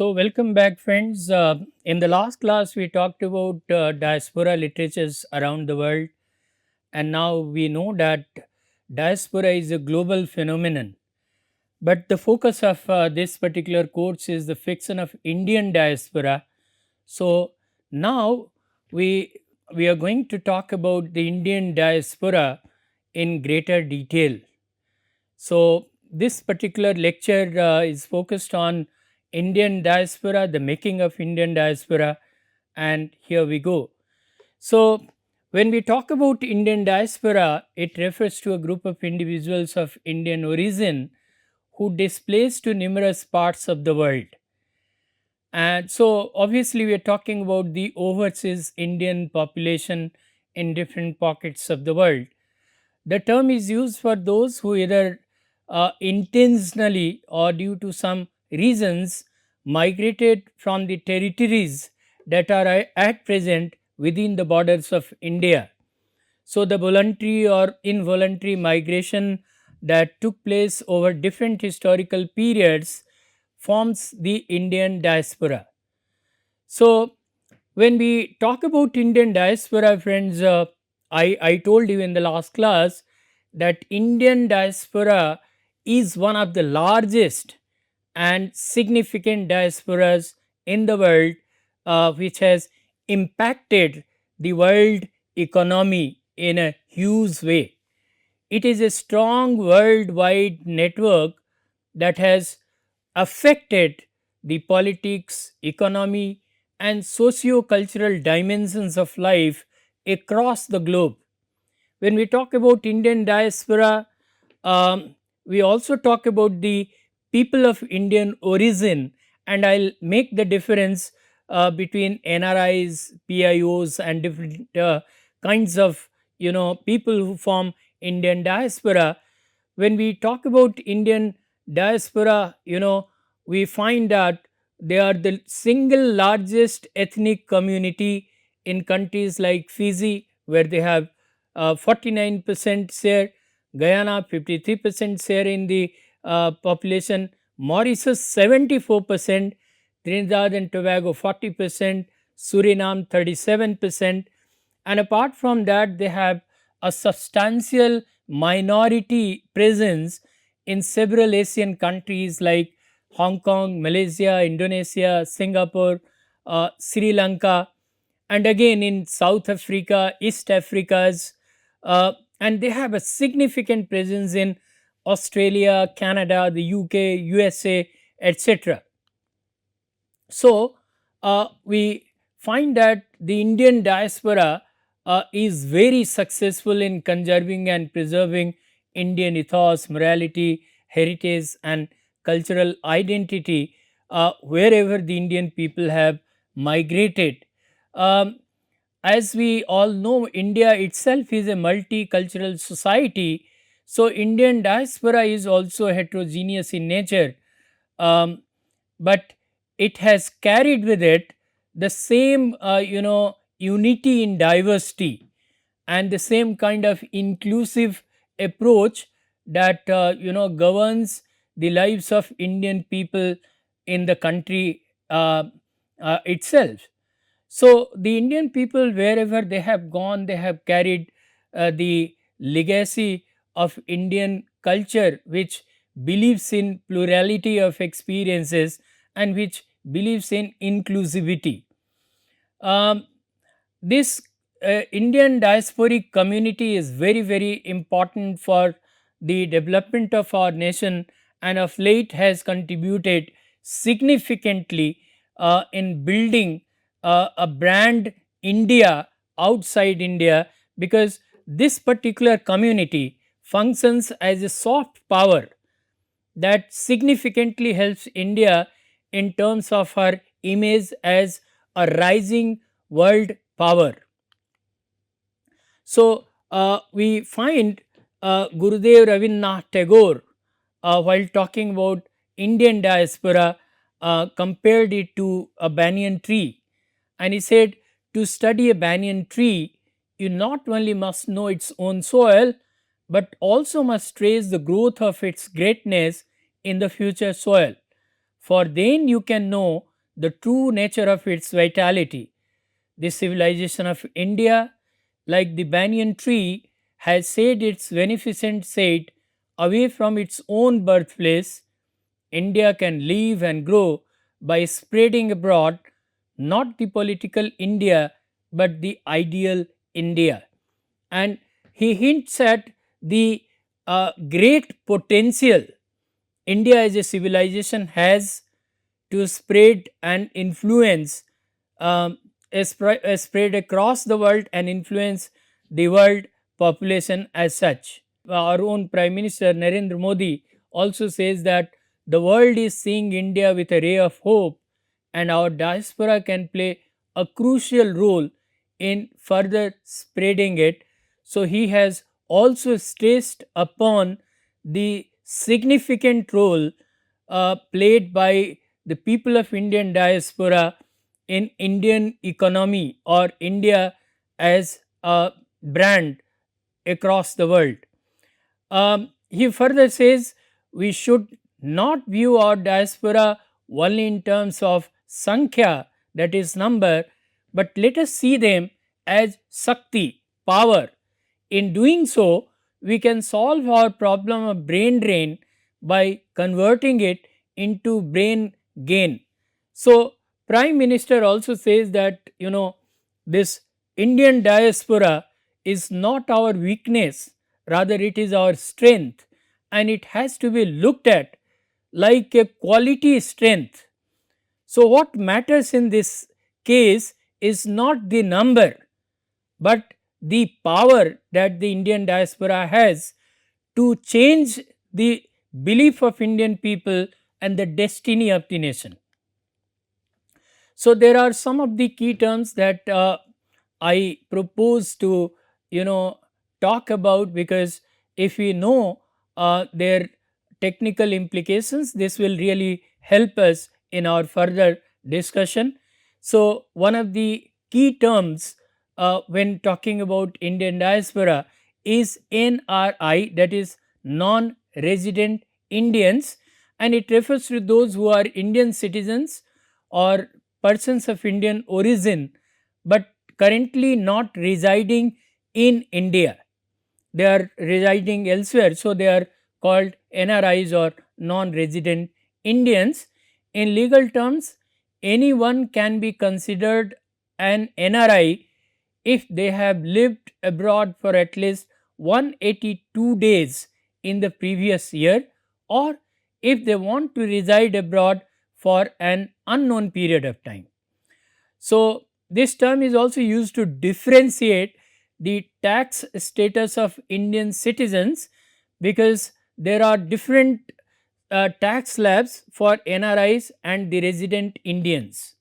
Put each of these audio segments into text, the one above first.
So, welcome back, friends. In the last class, we talked about diaspora literatures around the world, and now we know that diaspora is a global phenomenon. But the focus of this particular course is the fiction of Indian diaspora. So, now we we are going to talk about the Indian diaspora in greater detail. So, this particular lecture is focused on Indian diaspora, the making of Indian diaspora, and here we go. So, when we talk about Indian diaspora, it refers to a group of individuals of Indian origin who displaced to numerous parts of the world. And so, obviously, we are talking about the overseas Indian population in different pockets of the world. The term is used for those who either intentionally or due to some reasons migrated from the territories that are at present within the borders of India. So, the voluntary or involuntary migration that took place over different historical periods forms the Indian diaspora. So, when we talk about Indian diaspora, friends, I told you in the last class that Indian diaspora is one of the largest and significant diasporas in the world, which has impacted the world economy in a huge way. It is a strong worldwide network that has affected the politics, economy, and socio-cultural dimensions of life across the globe. When we talk about Indian diaspora, we also talk about the people of Indian origin, and I'll make the difference between NRIs, PIOs, and different kinds of people who form Indian diaspora. When we talk about Indian diaspora, we find that they are the single largest ethnic community in countries like Fiji, where they have 49% share, Guyana 53% share in the population, Mauritius 74%, Trinidad and Tobago 40%, Suriname 37%, and apart from that, they have a substantial minority presence in several Asian countries like Hong Kong, Malaysia, Indonesia, Singapore, Sri Lanka, and again in South Africa, East Africa's, and they have a significant presence in Australia, Canada, the UK, USA, etc. So, we find that the Indian diaspora is very successful in conserving and preserving Indian ethos, morality, heritage, and cultural identity wherever the Indian people have migrated. Um, as we all know, India itself is a multicultural society. So, Indian diaspora is also heterogeneous in nature, um, but it has carried with it the same, unity in diversity and the same kind of inclusive approach that governs the lives of Indian people in the country itself. So, the Indian people, wherever they have gone, they have carried the legacy of Indian culture, which believes in plurality of experiences and which believes in inclusivity. Um, this Indian diasporic community is very, very important for the development of our nation, and of late has contributed significantly in building a brand India outside India, because this particular community functions as a soft power that significantly helps India in terms of her image as a rising world power. So, we find Gurudev Rabindranath Tagore, while talking about Indian diaspora, compared it to a banyan tree, and he said, to study a banyan tree, you not only must know its own soil, but also must trace the growth of its greatness in the future soil. For then you can know the true nature of its vitality. The civilization of India, like the banyan tree, has set its beneficent shade away from its own birthplace. India can live and grow by spreading abroad not the political India but the ideal India. And he hints at the great potential India as a civilization has to spread and influence, spread across the world and influence the world population as such. Our own Prime Minister Narendra Modi also says that the world is seeing India with a ray of hope, and our diaspora can play a crucial role in further spreading it. So, he has also stressed upon the significant role played by the people of Indian diaspora in Indian economy or India as a brand across the world. He further says we should not view our diaspora only in terms of Sankhya, that is number, but let us see them as Shakti, power. In doing so, we can solve our problem of brain drain by converting it into brain gain. So, Prime Minister also says that this Indian diaspora is not our weakness, rather it is our strength, and it has to be looked at like a quality strength. So, what matters in this case is not the number, but the power that the Indian diaspora has to change the belief of Indian people and the destiny of the nation. So, there are some of the key terms that I propose to talk about, because if we know their technical implications, this will really help us in our further discussion. So, one of the key terms when talking about Indian diaspora is NRI, that is non-resident Indians, and it refers to those who are Indian citizens or persons of Indian origin, but currently not residing in India. They are residing elsewhere, so they are called NRIs or non-resident Indians. In legal terms, anyone can be considered an NRI if they have lived abroad for at least 182 days in the previous year, or if they want to reside abroad for an unknown period of time. So, this term is also used to differentiate the tax status of Indian citizens, because there are different tax slabs for NRIs and the resident Indians.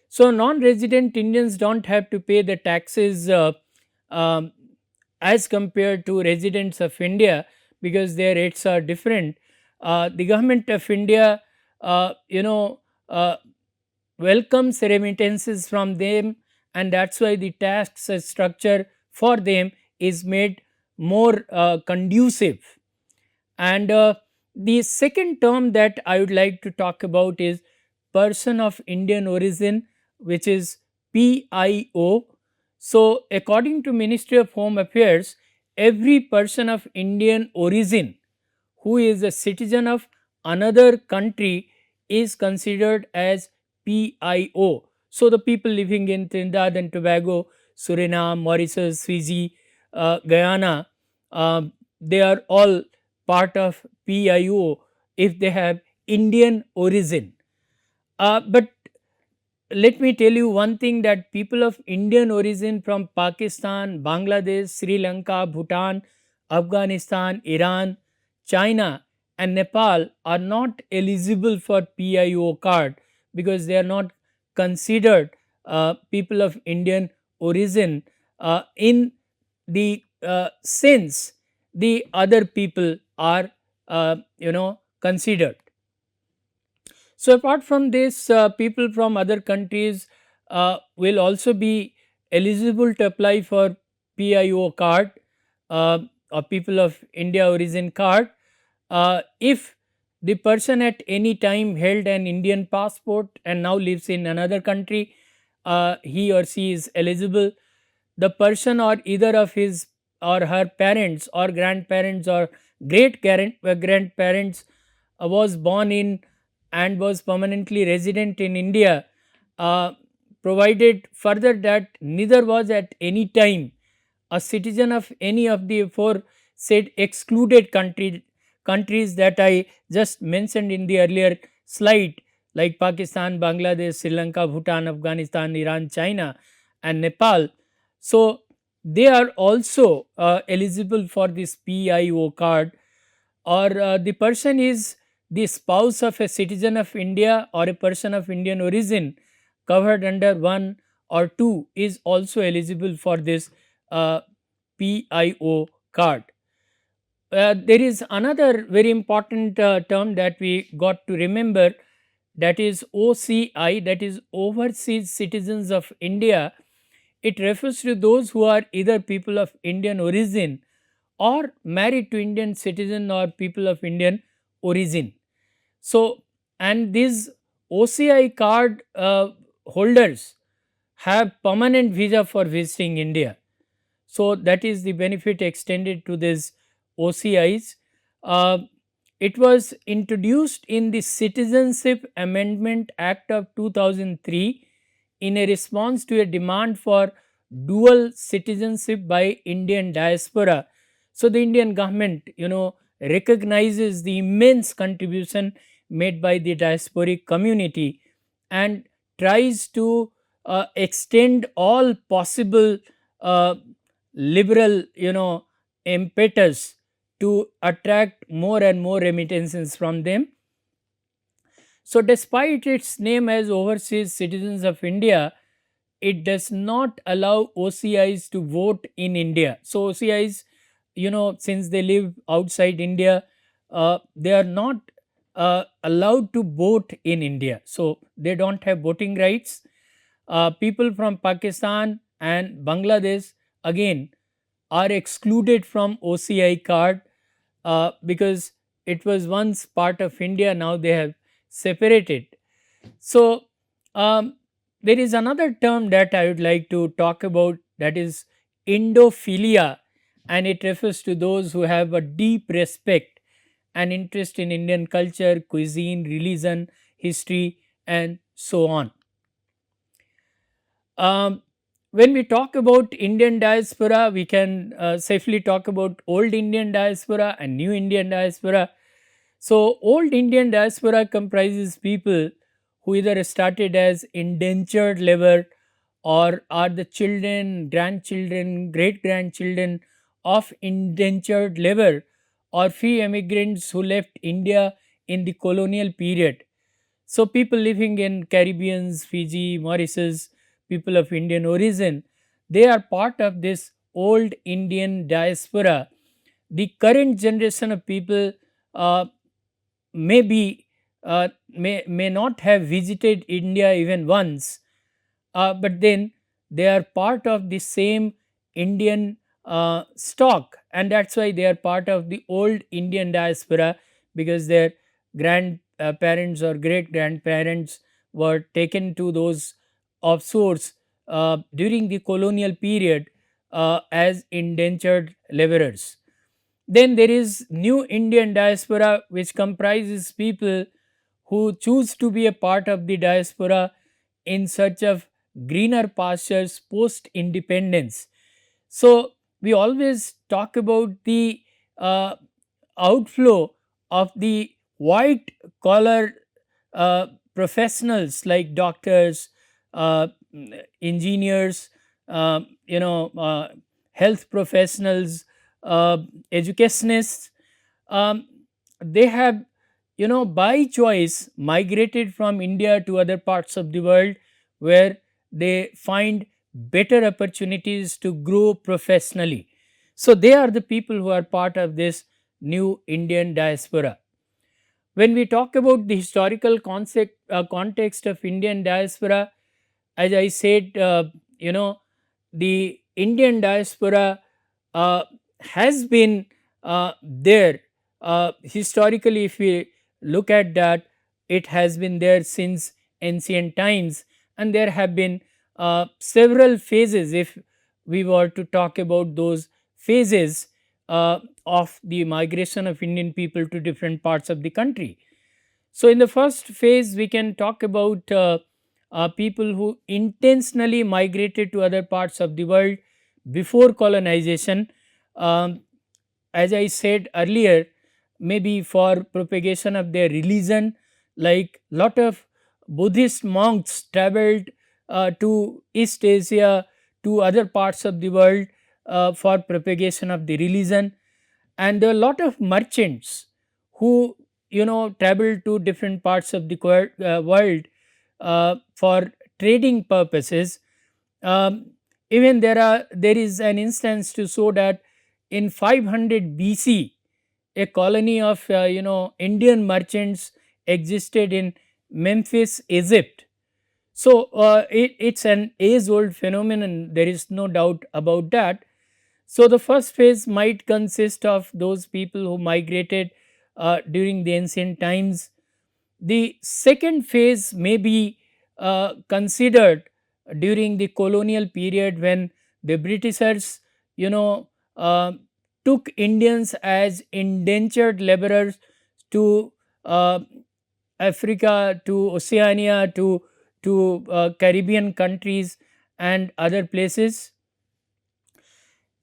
So, non-resident Indians do not have to pay the taxes um, as compared to residents of India, because their rates are different. The government of India welcomes remittances from them, and that is why the tax structure for them is made more conducive. And the second term that I would like to talk about is person of Indian origin, which is PIO. So, according to Ministry of Home Affairs, every person of Indian origin who is a citizen of another country is considered as PIO. So, the people living in Trinidad and Tobago, Suriname, Mauritius, Fiji, Guyana, they are all part of PIO if they have Indian origin. But let me tell you one thing, that people of Indian origin from Pakistan, Bangladesh, Sri Lanka, Bhutan, Afghanistan, Iran, China and Nepal are not eligible for PIO card, because they are not considered people of Indian origin in the sense the other people are considered. So, apart from this, people from other countries will also be eligible to apply for PIO card or people of India origin card if the person at any time held an Indian passport and now lives in another country, he or she is eligible. The person or either of his or her parents or grandparents or grandparents was born in and was permanently resident in India, uh, provided further that neither was at any time a citizen of any of the four said excluded countries that I just mentioned in the earlier slide, like Pakistan, Bangladesh, Sri Lanka, Bhutan, Afghanistan, Iran, China, and Nepal. So they are also eligible for this PIO card, or the person is the spouse of a citizen of India or a person of Indian origin covered under one or two is also eligible for this uh, PIO card. There is another very important term that we got to remember, that is OCI, that is Overseas Citizens of India. It refers to those who are either people of Indian origin or married to Indian citizen or people of Indian origin. So, and these OCI card holders have permanent visa for visiting India. So, that is the benefit extended to these OCIs. Uh, it was introduced in the Citizenship Amendment Act of 2003 in a response to a demand for dual citizenship by Indian diaspora. So, the Indian government, recognizes the immense contribution made by the diasporic community and tries to extend all possible uh, liberal, impetus to attract more and more remittances from them. So, despite its name as Overseas Citizens of India, it does not allow OCIs to vote in India. So, OCIs, since they live outside India, they are not allowed to vote in India. So, they do not have voting rights. People from Pakistan and Bangladesh again are excluded from OCI card because it was once part of India, now they have separated. So, um, there is another term that I would like to talk about, that is Indophilia, and it refers to those who have a deep respect and interest in Indian culture, cuisine, religion, history, and so on. Um, when we talk about Indian diaspora, we can safely talk about old Indian diaspora and new Indian diaspora. So, old Indian diaspora comprises people who either started as indentured labor or are the children, grandchildren, great grandchildren of indentured labor or free immigrants who left India in the colonial period. So, people living in Caribbeans, Fiji, Mauritius, people of Indian origin, they are part of this old Indian diaspora. The current generation of people uh, may be may not have visited India even once, but then they are part of the same Indian stock, and that's why they are part of the old Indian diaspora, because their grandparents or great grandparents were taken to those offshores during the colonial period as indentured laborers. Then there is new Indian diaspora, which comprises people who choose to be a part of the diaspora in search of greener pastures post independence. So, we always talk about the uh, outflow of the white collar professionals like doctors, uh, engineers, health professionals, educationists. Um, they have, by choice migrated from India to other parts of the world where they find better opportunities to grow professionally. So, they are the people who are part of this new Indian diaspora. When we talk about the historical context of Indian diaspora, as I said, the Indian diaspora has been there historically. If we look at that, it has been there since ancient times, and there have been several phases. If we were to talk about those phases of the migration of Indian people to different parts of the country. So, in the first phase, we can talk about people who intentionally migrated to other parts of the world before colonization. Um, as I said earlier, maybe for propagation of their religion, like lot of Buddhist monks traveled to East Asia, to other parts of the world for propagation of the religion. And there are a lot of merchants who, traveled to different parts of the world for trading purposes. um, Even there is an instance to show that in 500 BC, a colony of Indian merchants existed in Memphis, Egypt. So it's an age old phenomenon, there is no doubt about that. So the first phase might consist of those people who migrated during the ancient times. The second phase may be considered during the colonial period, when the Britishers, you know, uh, took Indians as indentured laborers to uh, Africa, to Oceania, to Caribbean countries and other places.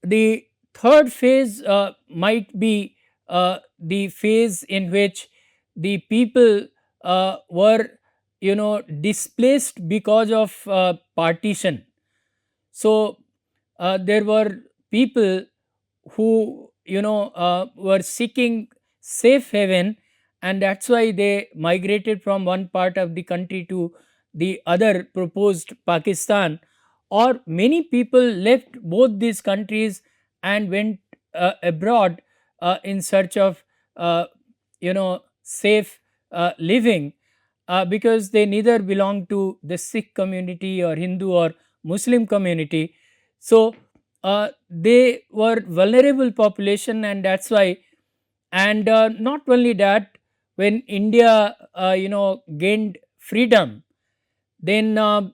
The third phase might be the phase in which the people were, displaced because of partition. So there were people who, were seeking safe haven, and that's why they migrated from one part of the country to the other, proposed Pakistan. Or many people left both these countries and went abroad in search of safe living, because they neither belong to the Sikh community or Hindu or Muslim community. So they were vulnerable population, and that's why. And not only that, when India gained freedom, then a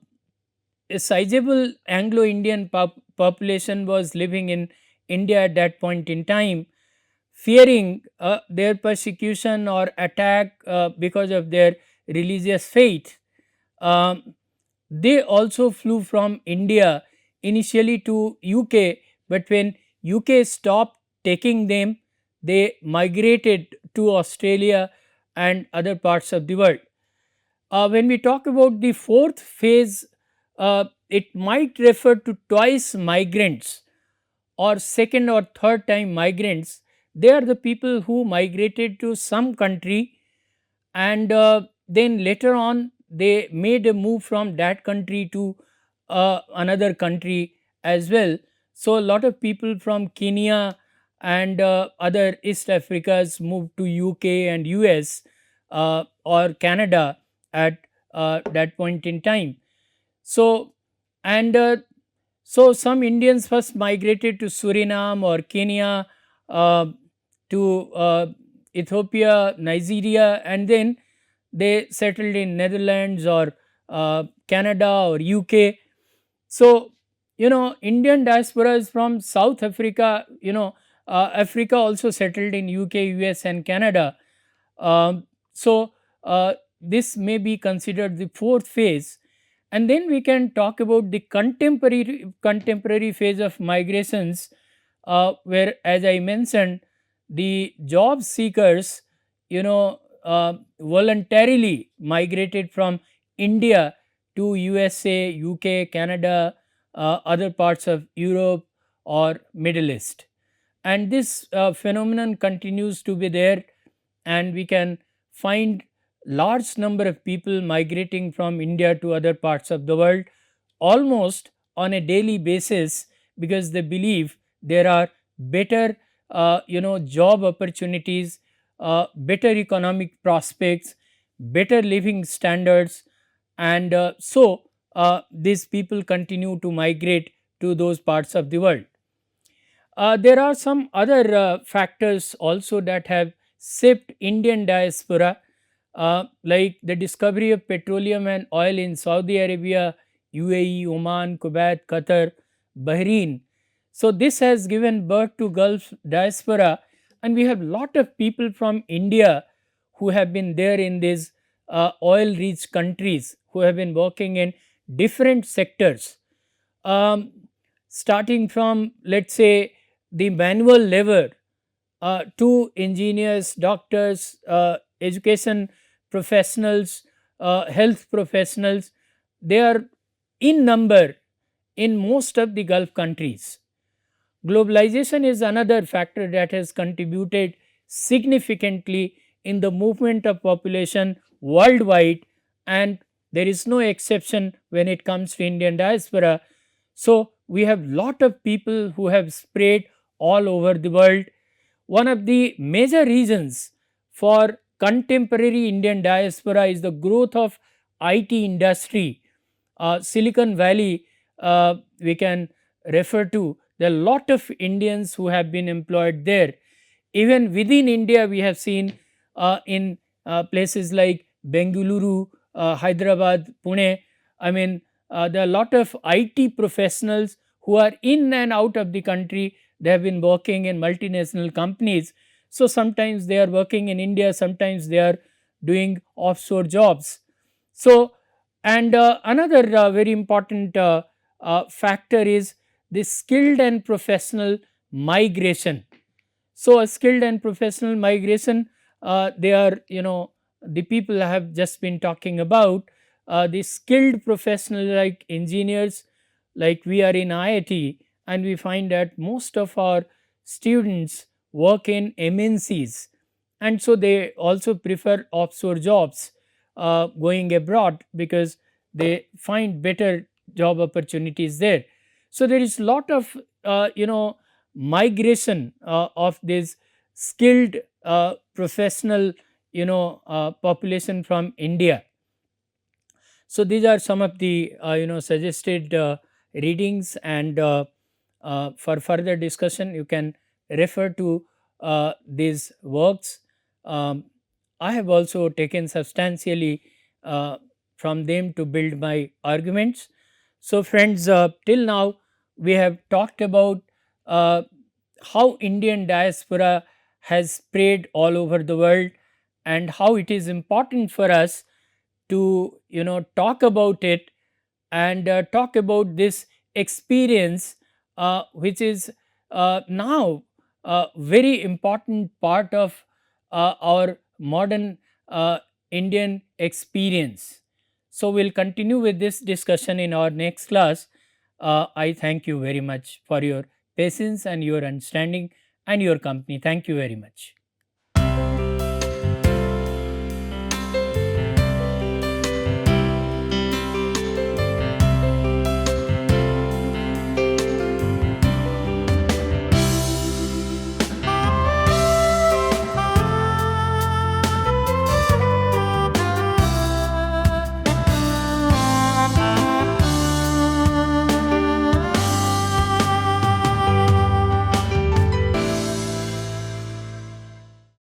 sizable Anglo-Indian population was living in India at that point in time, fearing their persecution or attack because of their religious faith. Um, they also flew from India initially to UK, but when UK stopped taking them, they migrated to Australia and other parts of the world. When we talk about the fourth phase, it might refer to twice migrants or second or third time migrants. They are the people who migrated to some country, and then later on they made a move from that country to another country as well. So a lot of people from Kenya and other East Africas moved to UK and US or Canada at that point in time. So and so some Indians first migrated to Suriname or Kenya, uh, to Ethiopia, Nigeria, and then they settled in Netherlands or Canada or UK. So Indian diaspora is from South Africa. Africa also settled in UK, US, and Canada. So this may be considered the fourth phase. And then we can talk about the contemporary phase of migrations, where, as I mentioned, the job seekers, voluntarily migrated from India to USA, UK, Canada, other parts of Europe or Middle East. And this phenomenon continues to be there, and we can find large number of people migrating from India to other parts of the world almost on a daily basis, because they believe there are better job opportunities, better economic prospects, better living standards, and these people continue to migrate to those parts of the world. There are some other factors also that have shaped Indian diaspora. like the discovery of petroleum and oil in Saudi Arabia, UAE, Oman, Kuwait, Qatar, Bahrain. So this has given birth to Gulf diaspora, and we have lot of people from India who have been there in these oil rich countries, who have been working in different sectors, um, starting from, let's say, the manual labor to engineers, doctors, education professionals, health professionals. They are in number in most of the Gulf countries. Globalization is another factor that has contributed significantly in the movement of population worldwide, and there is no exception when it comes to Indian diaspora. So, we have lot of people who have spread all over the world. One of the major reasons for contemporary Indian diaspora is the growth of IT industry. Silicon Valley, we can refer to. There are a lot of Indians who have been employed there. Even within India, we have seen in places like Bengaluru, Hyderabad, Pune. I mean, there are a lot of IT professionals who are in and out of the country. They have been working in multinational companies. So sometimes they are working in India, sometimes they are doing offshore jobs. So, and another very important factor is the skilled and professional migration. So, a skilled and professional migration, they are, the people I have just been talking about, the skilled professional like engineers, like we are in IIT, and we find that most of our students work in MNCs, and so they also prefer offshore jobs, going abroad, because they find better job opportunities there. So, there is lot of migration of this skilled professional population from India. So, these are some of the suggested readings, and for further discussion you can refer to these works. um, I have also taken substantially from them to build my arguments. So, friends, till now we have talked about uh, how Indian diaspora has spread all over the world, and how it is important for us to talk about it, and talk about this experience, which is now a very important part of our modern Indian experience. So, we will continue with this discussion in our next class. I thank you very much for your patience and your understanding and your company. Thank you very much.